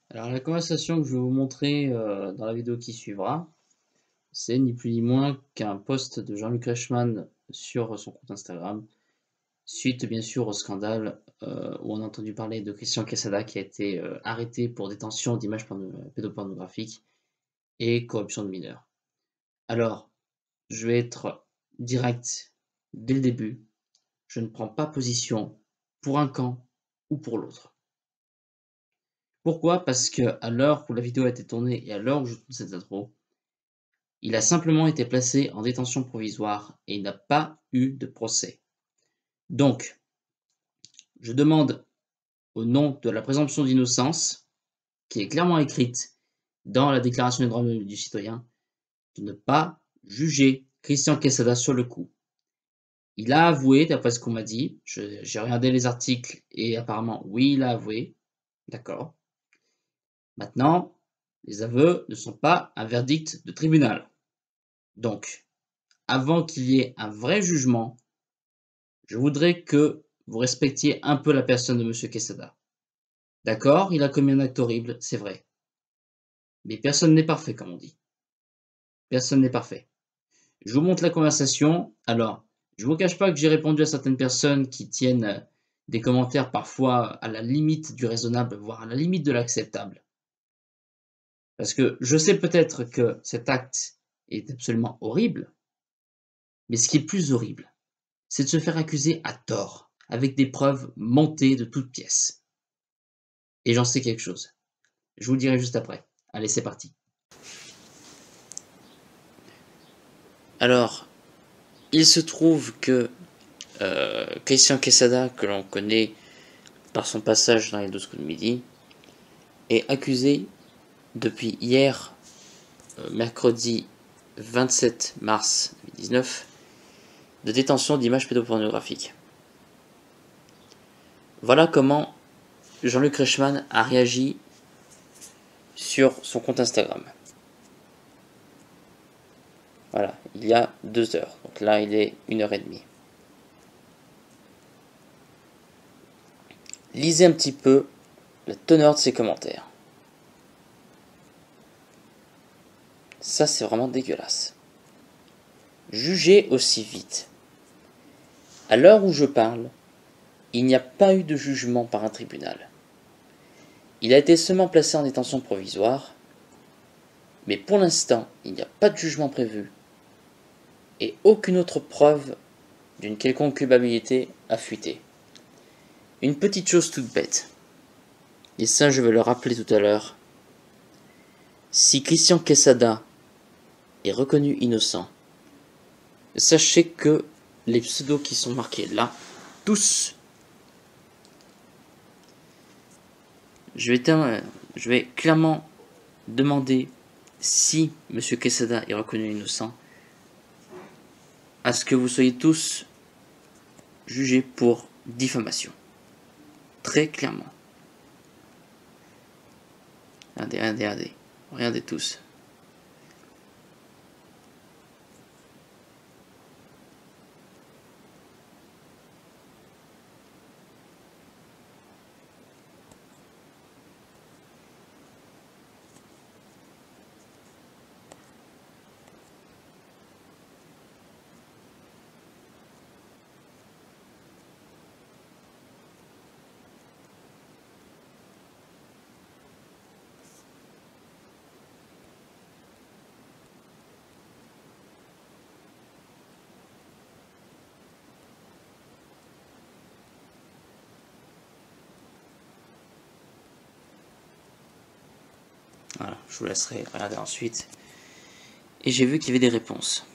Alors la conversation que je vais vous montrer, dans la vidéo qui suivra, c'est ni plus ni moins qu'un post de Jean-Luc Reichmann sur son compte Instagram, suite bien sûr au scandale, où on a entendu parler de Christian Quesada qui a été, arrêté pour détention d'images pédopornographiques et corruption de mineurs. Alors, je vais être direct dès le début, je ne prends pas position pour un camp ou pour l'autre. Pourquoi? Parce qu'à l'heure où la vidéo a été tournée et à l'heure où je tourne cette intro, il a simplement été placé en détention provisoire et il n'a pas eu de procès. Donc, je demande, au nom de la présomption d'innocence, qui est clairement écrite dans la Déclaration des droits du citoyen, de ne pas juger Christian Quesada sur le coup. Il a avoué, d'après ce qu'on m'a dit, j'ai regardé les articles et apparemment, oui, il a avoué, d'accord. Maintenant, les aveux ne sont pas un verdict de tribunal. Donc, avant qu'il y ait un vrai jugement, je voudrais que vous respectiez un peu la personne de monsieur Quesada. D'accord, il a commis un acte horrible, c'est vrai. Mais personne n'est parfait, comme on dit. Personne n'est parfait. Je vous montre la conversation. Alors, je ne vous cache pas que j'ai répondu à certaines personnes qui tiennent des commentaires parfois à la limite du raisonnable, voire à la limite de l'acceptable. Parce que je sais peut-être que cet acte est absolument horrible, mais ce qui est plus horrible, c'est de se faire accuser à tort, avec des preuves montées de toutes pièces. Et j'en sais quelque chose. Je vous le dirai juste après. Allez, c'est parti. Alors, il se trouve que Christian Quesada, que l'on connaît par son passage dans les 12 coups de midi, est accusé depuis hier, mercredi 27 mars 2019, de détention d'images pédopornographiques. Voilà comment Jean-Luc Reichmann a réagi sur son compte Instagram. Voilà, il y a 2 heures. Donc là, il est 1h30. Lisez un petit peu la teneur de ses commentaires. Ça, c'est vraiment dégueulasse. Jugez aussi vite. À l'heure où je parle, il n'y a pas eu de jugement par un tribunal. Il a été seulement placé en détention provisoire, mais pour l'instant, il n'y a pas de jugement prévu et aucune autre preuve d'une quelconque culpabilité a fuité. Une petite chose toute bête, et ça je vais le rappeler tout à l'heure, si Christian Quesada est reconnu innocent, sachez que les pseudos qui sont marqués là, tous, je vais clairement demander si M. Quesada est reconnu innocent, à ce que vous soyez tous jugés pour diffamation. Très clairement. Regardez tous. Voilà, je vous laisserai regarder ensuite. Et j'ai vu qu'il y avait des réponses.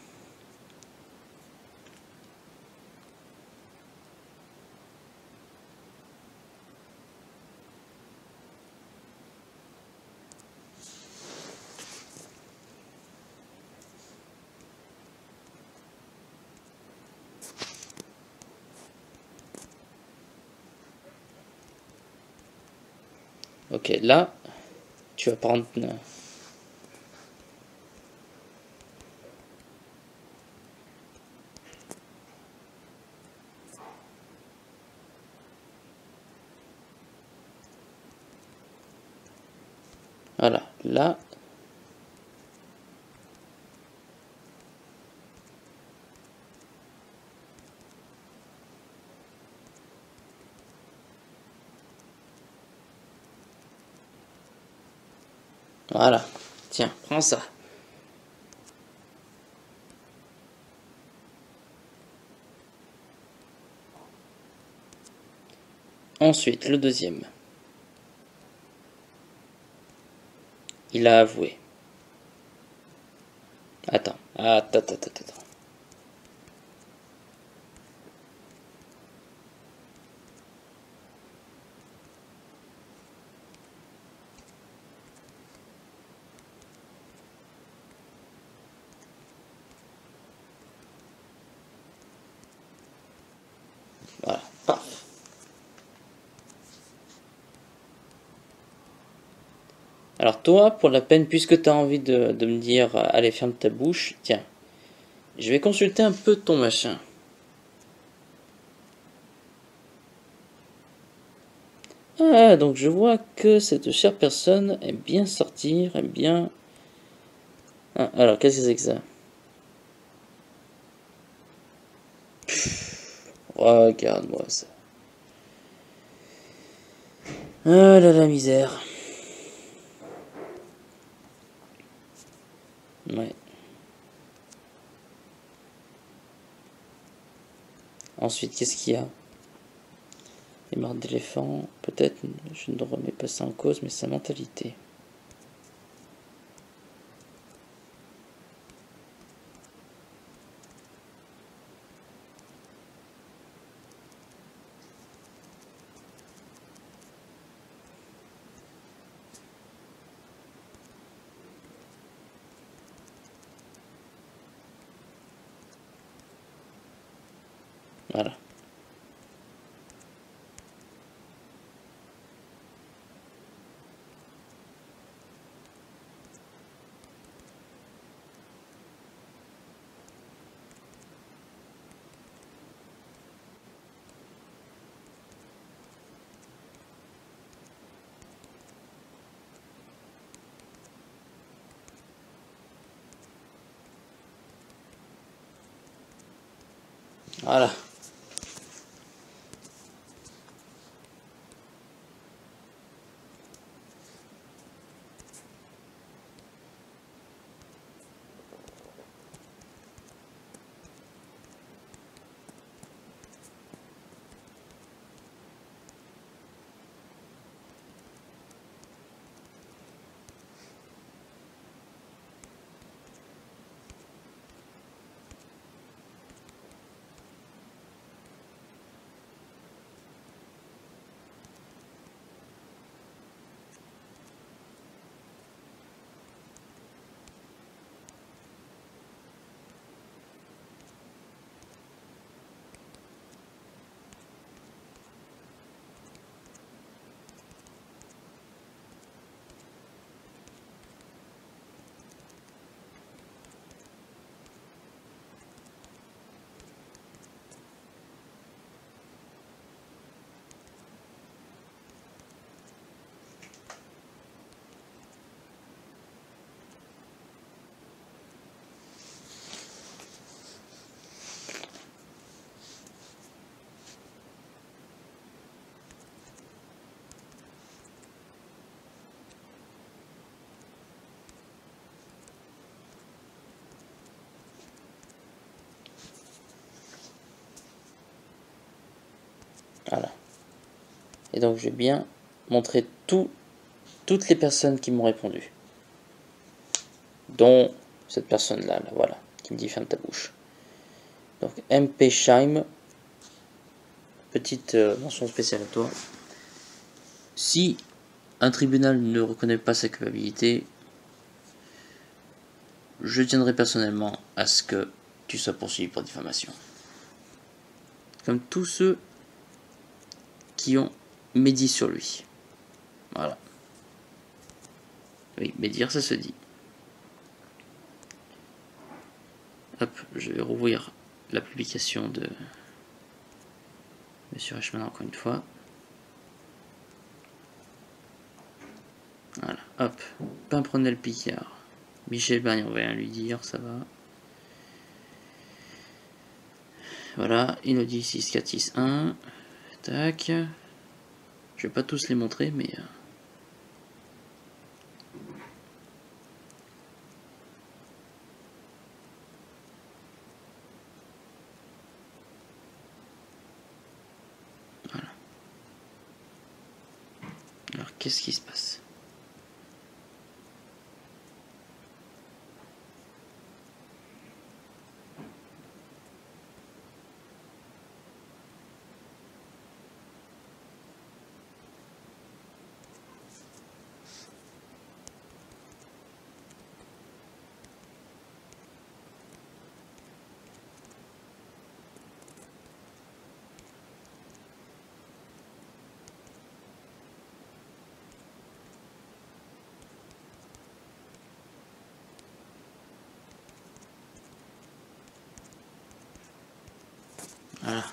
Ok, là, tu vas prendre... Voilà, là. Voilà. Tiens, prends ça. Ensuite, le deuxième. Il a avoué. Attends. Attends. Voilà, paf. Alors toi, pour la peine, puisque tu as envie de me dire, allez, ferme ta bouche, tiens, je vais consulter un peu ton machin. Ah, donc je vois que cette chère personne aime bien sortir, aime bien... Ah, alors, qu'est-ce que c'est que ça? Regarde-moi ça. Ah là la misère. Ouais. Ensuite, qu'est-ce qu'il y a? Les marques d'éléphant, peut-être, je ne remets pas ça en cause, mais sa mentalité. Voilà. Voilà. Voilà. Et donc, je vais bien montrer toutes les personnes qui m'ont répondu. Dont cette personne-là, là, voilà, qui me dit ferme ta bouche. Donc, MP Scheim, petite mention spéciale à toi. Si un tribunal ne reconnaît pas sa culpabilité, je tiendrai personnellement à ce que tu sois poursuivi pour diffamation. Comme tous ceux qui ont médit sur lui. Voilà. Oui, médire, ça se dit. Hop, je vais rouvrir la publication de Monsieur Reichmann encore une fois. Voilà, hop. Pimprenel Picard. Michel Bernier, on va rien lui dire, ça va. Voilà, Elodie 6461. Tac. Je vais pas tous les montrer, mais... Voilà. Alors, qu'est-ce qui se passe? Voilà.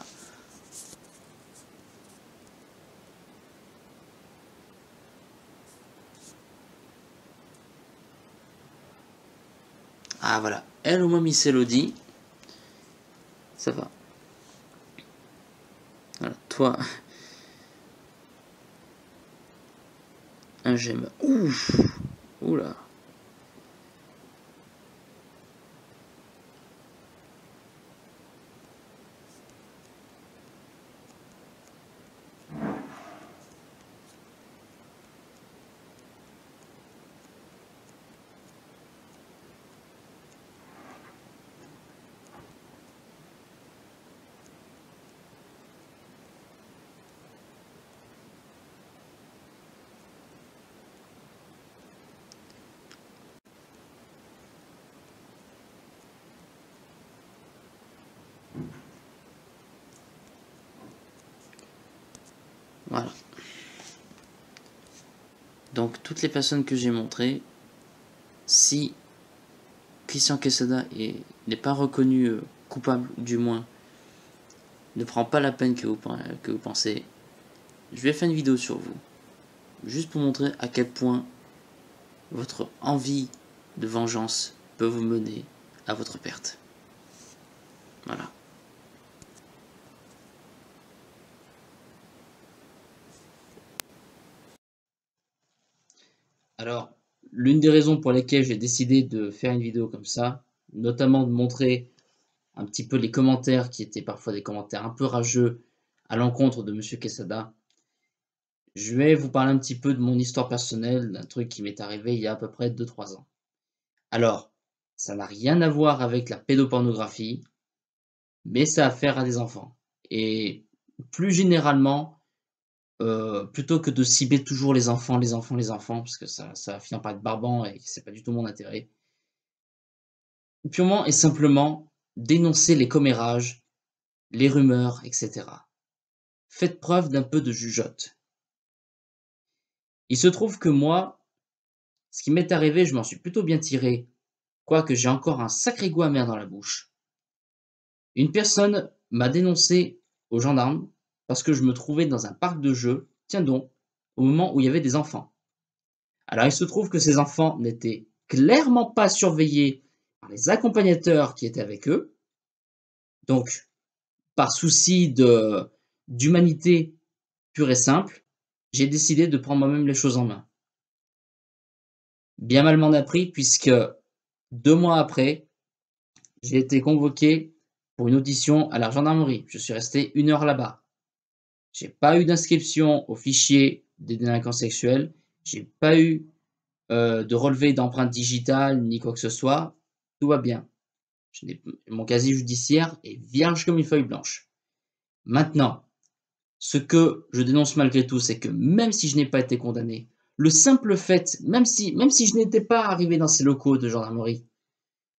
Ah voilà, elle au moins Miss Elodie. Ça va. Voilà, toi. Un j'aime. Ouf. Oula. Voilà. Donc toutes les personnes que j'ai montrées, si Christian Quesada n'est pas reconnu coupable, du moins ne prend pas la peine que vous pensez, je vais faire une vidéo sur vous, juste pour montrer à quel point votre envie de vengeance peut vous mener à votre perte. Voilà. Alors, l'une des raisons pour lesquelles j'ai décidé de faire une vidéo comme ça, notamment de montrer un petit peu les commentaires qui étaient parfois des commentaires un peu rageux à l'encontre de Monsieur Quesada, je vais vous parler un petit peu de mon histoire personnelle, d'un truc qui m'est arrivé il y a à peu près 2-3 ans. Alors, ça n'a rien à voir avec la pédopornographie, mais ça a affaire à des enfants. Et plus généralement, plutôt que de cibler toujours les enfants, les enfants, les enfants, parce que ça va finir par être barbant et c'est pas du tout mon intérêt. Purement et simplement, dénoncer les commérages, les rumeurs, etc. Faites preuve d'un peu de jugeote. Il se trouve que moi, ce qui m'est arrivé, je m'en suis plutôt bien tiré, quoique j'ai encore un sacré goût amer dans la bouche. Une personne m'a dénoncé aux gendarmes parce que je me trouvais dans un parc de jeux, tiens donc, au moment où il y avait des enfants. Alors il se trouve que ces enfants n'étaient clairement pas surveillés par les accompagnateurs qui étaient avec eux. Donc, par souci d'humanité pure et simple, j'ai décidé de prendre moi-même les choses en main. Bien mal m'en a pris puisque 2 mois après, j'ai été convoqué pour une audition à la gendarmerie. Je suis resté 1 heure là-bas. J'ai pas eu d'inscription au fichier des délinquants sexuels. J'ai pas eu de relevé d'empreinte digitale ni quoi que ce soit. Tout va bien. Mon casier judiciaire est vierge comme une feuille blanche. Maintenant, ce que je dénonce malgré tout, c'est que même si je n'ai pas été condamné, le simple fait, même si je n'étais pas arrivé dans ces locaux de gendarmerie,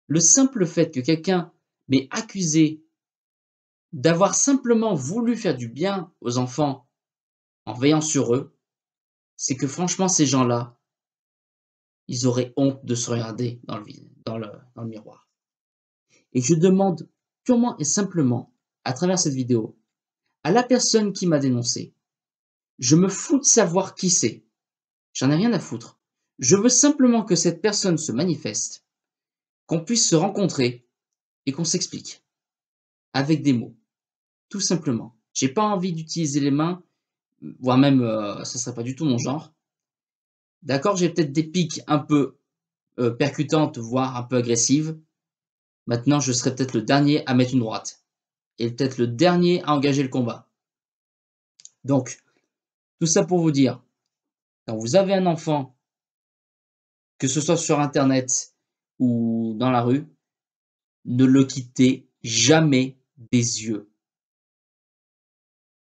le simple fait que quelqu'un m'ait accusé d'avoir simplement voulu faire du bien aux enfants en veillant sur eux, c'est que franchement, ces gens-là, ils auraient honte de se regarder dans le miroir. Et je demande purement et simplement, à travers cette vidéo, à la personne qui m'a dénoncé, je me fous de savoir qui c'est. J'en ai rien à foutre. Je veux simplement que cette personne se manifeste, qu'on puisse se rencontrer et qu'on s'explique avec des mots, tout simplement. J'ai pas envie d'utiliser les mains, voire même, ça serait pas du tout mon genre. D'accord, j'ai peut-être des piques un peu, percutantes, voire un peu agressives. Maintenant, je serai peut-être le dernier à mettre une droite et peut-être le dernier à engager le combat. Donc, tout ça pour vous dire, quand vous avez un enfant, que ce soit sur internet ou dans la rue, ne le quittez jamais des yeux.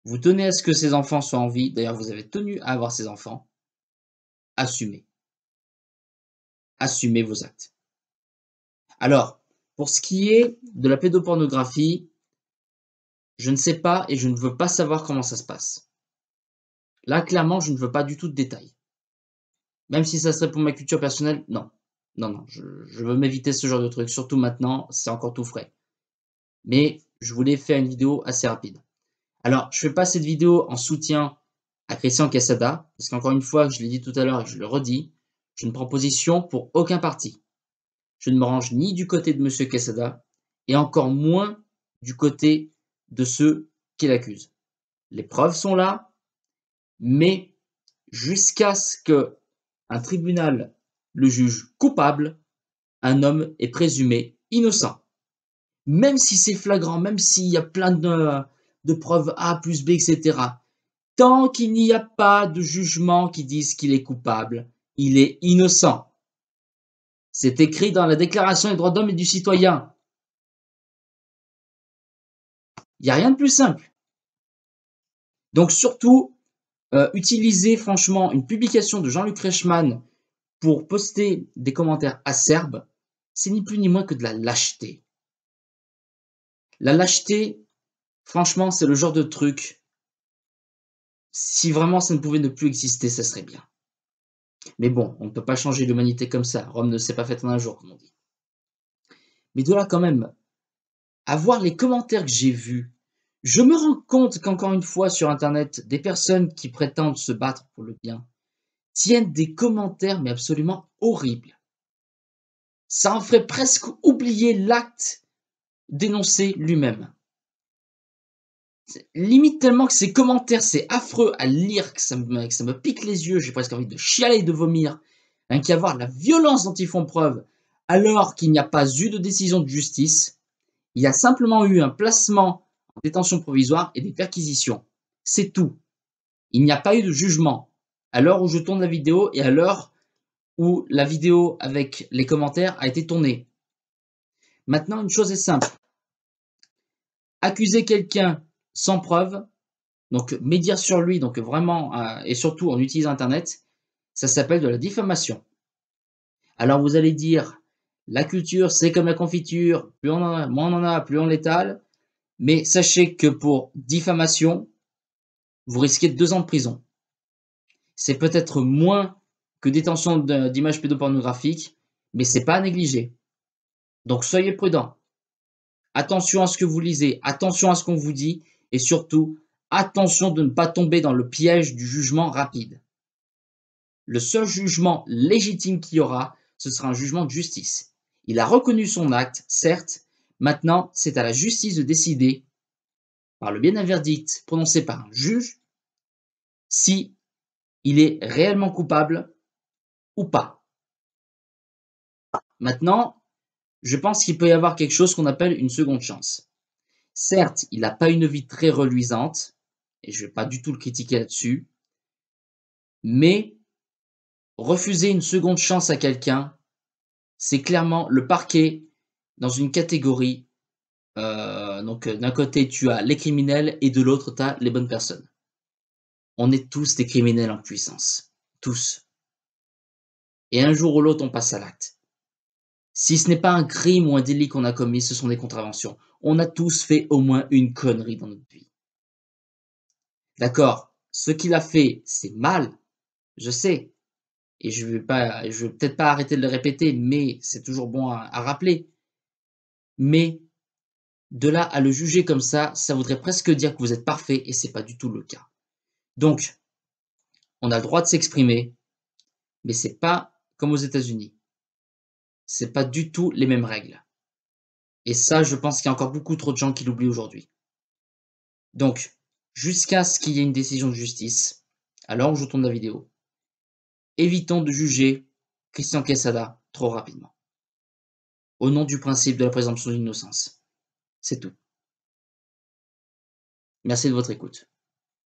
Vous tenez à ce que ces enfants soient en vie, d'ailleurs vous avez tenu à avoir ces enfants, assumez. Assumez vos actes. Alors, pour ce qui est de la pédopornographie, je ne sais pas et je ne veux pas savoir comment ça se passe. Là, clairement, je ne veux pas du tout de détails. Même si ça serait pour ma culture personnelle, non. Non, non, je veux m'éviter ce genre de truc, surtout maintenant, c'est encore tout frais. Mais je voulais faire une vidéo assez rapide. Alors, je fais pas cette vidéo en soutien à Christian Quesada, parce qu'encore une fois, je l'ai dit tout à l'heure et je le redis, je ne prends position pour aucun parti. Je ne me range ni du côté de Monsieur Quesada, et encore moins du côté de ceux qui l'accusent. Les preuves sont là, mais jusqu'à ce que un tribunal le juge coupable, un homme est présumé innocent. Même si c'est flagrant, même s'il y a plein de preuves A plus B, etc. Tant qu'il n'y a pas de jugement qui dise qu'il est coupable, il est innocent. C'est écrit dans la Déclaration des droits de l'homme et du citoyen. Il n'y a rien de plus simple. Donc surtout, utiliser franchement une publication de Jean-Luc Reichmann pour poster des commentaires acerbes, c'est ni plus ni moins que de la lâcheté. La lâcheté, franchement, c'est le genre de truc, si vraiment ça ne pouvait ne plus exister, ça serait bien. Mais bon, on ne peut pas changer l'humanité comme ça. Rome ne s'est pas faite en un jour, comme on dit. Mais de là quand même, à voir les commentaires que j'ai vus, je me rends compte qu'encore une fois sur Internet, des personnes qui prétendent se battre pour le bien tiennent des commentaires mais absolument horribles. Ça en ferait presque oublier l'acte dénoncé lui-même. Limite tellement que ces commentaires, c'est affreux à lire, que ça me pique les yeux, j'ai presque envie de chialer et de vomir. Rien qu'à voir la violence dont ils font preuve, alors qu'il n'y a pas eu de décision de justice, il y a simplement eu un placement en détention provisoire et des perquisitions. C'est tout. Il n'y a pas eu de jugement. À l'heure où je tourne la vidéo et à l'heure où la vidéo avec les commentaires a été tournée. Maintenant, une chose est simple. Accuser quelqu'un sans preuve, donc médire sur lui, donc vraiment, et surtout en utilisant Internet, ça s'appelle de la diffamation. Alors vous allez dire, la culture c'est comme la confiture, plus on en a, moins on en a, plus on l'étale, mais sachez que pour diffamation, vous risquez 2 ans de prison. C'est peut-être moins que détention d'images pédopornographiques, mais c'est pas à négliger. Donc soyez prudents. Attention à ce que vous lisez, attention à ce qu'on vous dit, et surtout, attention de ne pas tomber dans le piège du jugement rapide. Le seul jugement légitime qu'il y aura, ce sera un jugement de justice. Il a reconnu son acte, certes, maintenant c'est à la justice de décider, par le biais d'un verdict prononcé par un juge, si il est réellement coupable ou pas. Maintenant, je pense qu'il peut y avoir quelque chose qu'on appelle une seconde chance. Certes, il n'a pas une vie très reluisante, et je ne vais pas du tout le critiquer là-dessus, mais refuser une seconde chance à quelqu'un, c'est clairement le parquet dans une catégorie. Donc d'un côté, tu as les criminels et de l'autre, tu as les bonnes personnes. On est tous des criminels en puissance. Tous. Et un jour ou l'autre, on passe à l'acte. Si ce n'est pas un crime ou un délit qu'on a commis, ce sont des contraventions. On a tous fait au moins une connerie dans notre vie. D'accord, ce qu'il a fait, c'est mal, je sais. Et je vais peut-être pas arrêter de le répéter, mais c'est toujours bon à rappeler. Mais de là à le juger comme ça voudrait presque dire que vous êtes parfait et c'est pas du tout le cas. Donc, on a le droit de s'exprimer, mais c'est pas comme aux États-Unis. C'est pas du tout les mêmes règles. Et ça, je pense qu'il y a encore beaucoup trop de gens qui l'oublient aujourd'hui. Donc, jusqu'à ce qu'il y ait une décision de justice, à l'heure où je tourne la vidéo, évitons de juger Christian Quesada trop rapidement. Au nom du principe de la présomption d'innocence. C'est tout. Merci de votre écoute.